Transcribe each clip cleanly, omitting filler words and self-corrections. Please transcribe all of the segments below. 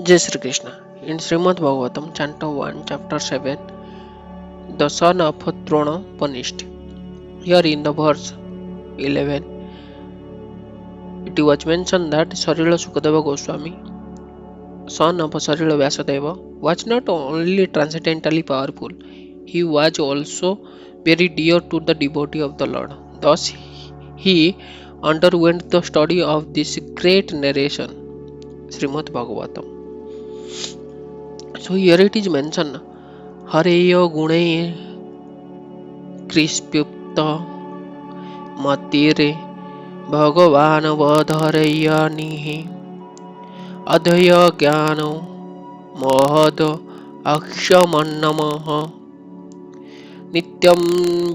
Jai Sri Krishna. In Srimad Bhagavatam, Canto 1, Chapter 7, the son of Droṇa punished. Here in the verse 11, it was mentioned that Sarila Sukadeva Goswami, son of Sarila Vyasadeva, was not only transcendentally powerful, he was also very dear to the devotee of the Lord. Thus, he underwent the study of this great narration, Srimad Bhagavatam. So here it is mentioned, Hareya Gune Krispyukta Matire Bhagavan Vadharayanihi Adhaya Gyano Mahad Akshamannamaha Nityam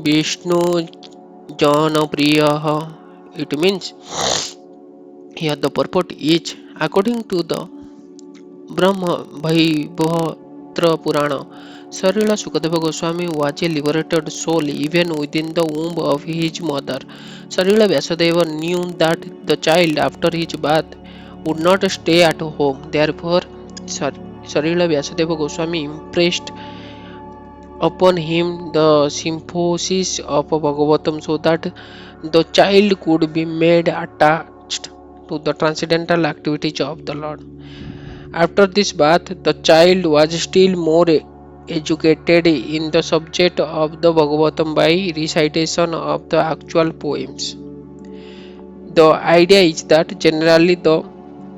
Vishnu Janapriyaha. It means here the purport is according to the Brahma Bhāgavata Purāṇa. Sarila Sukadeva Goswami was a liberated soul even within the womb of his mother. Sarila Vyasadeva knew that the child after his birth would not stay at home. Therefore, Sarila Vyasadeva Goswami impressed upon him the symphysis of Bhagavatam so that the child could be made attached to the transcendental activities of the Lord. After this birth, the child was still more educated in the subject of the Bhagavatam by recitation of the actual poems. The idea is that generally the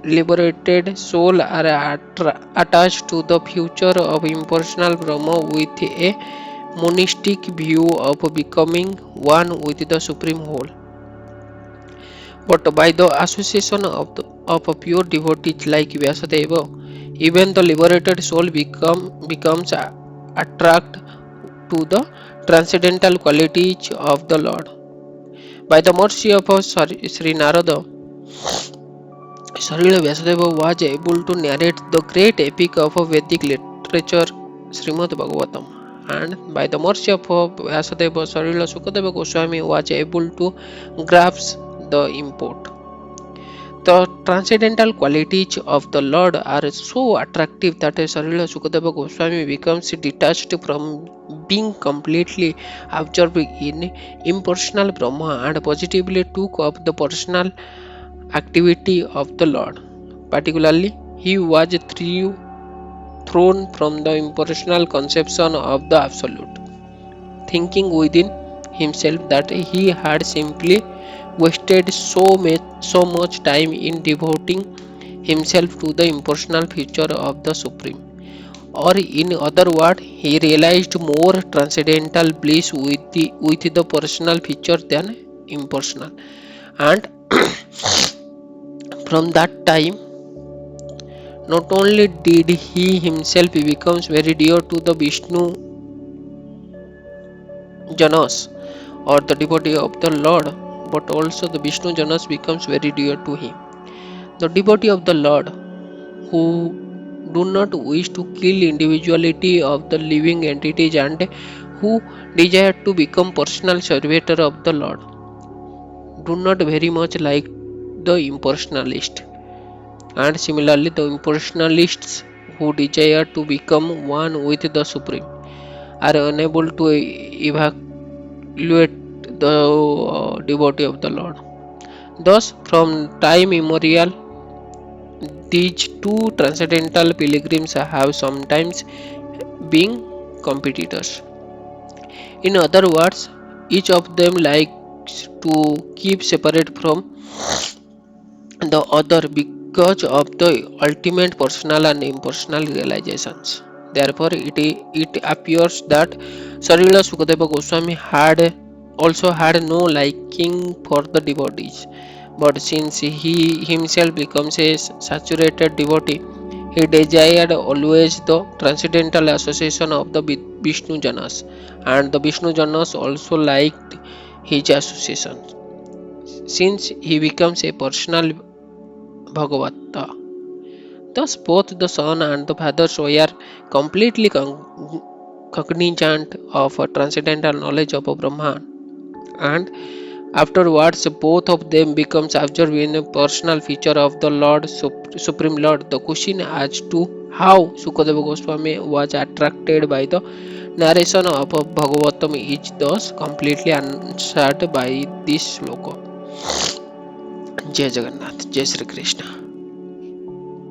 liberated soul are attached to the future of impersonal Brahma with a monistic view of becoming one with the Supreme Whole. But by the association of a pure devotee like Vyasadeva, even the liberated soul becomes attracted to the transcendental qualities of the Lord. By the mercy of Sri Narada, Sarila Vyasadeva was able to narrate the great epic of Vedic literature, Srimad Bhagavatam. And by the mercy of Vyasadeva, Sarila Sukadeva Goswami was able to grasp the import. The transcendental qualities of the Lord are so attractive that Sarila Sukadeva Goswami becomes detached from being completely absorbed in impersonal Brahma and positively took up the personal activity of the Lord. Particularly, he was thrown from the impersonal conception of the Absolute, thinking within himself that he had simply wasted so much time in devoting himself to the impersonal feature of the Supreme. Or in other words, he realized more transcendental bliss with the personal feature than impersonal. And from that time, not only did he himself becomes very dear to the Vishnu Janas or the devotee of the Lord, but also the Vishnu Janas becomes very dear to him. The devotee of the Lord who do not wish to kill individuality of the living entities and who desire to become personal servitor of the Lord do not very much like the impersonalist. And similarly, the impersonalists who desire to become one with the Supreme are unable to evaluate the devotee of the Lord. Thus, from time immemorial, these two transcendental pilgrims have sometimes been competitors. In other words, each of them likes to keep separate from the other because of the ultimate personal and impersonal realizations. Therefore, it appears that Sarila Sukadeva Goswami also had no liking for the devotees. But since he himself becomes a saturated devotee, he desired always the transcendental association of the Vishnu Janas, and the Vishnu Janas also liked his association. Since he becomes a personal Bhāgavata, thus both the son and the father were completely cognizant of a transcendental knowledge of a Brahman and Afterwards, both of them becomes absorbed in a personal feature of the Supreme Lord. The question as to how Sukadeva Goswami was attracted by the narration of Bhagavatam is thus completely answered by this sloka. Jai Jagannath, Jai Sri Krishna.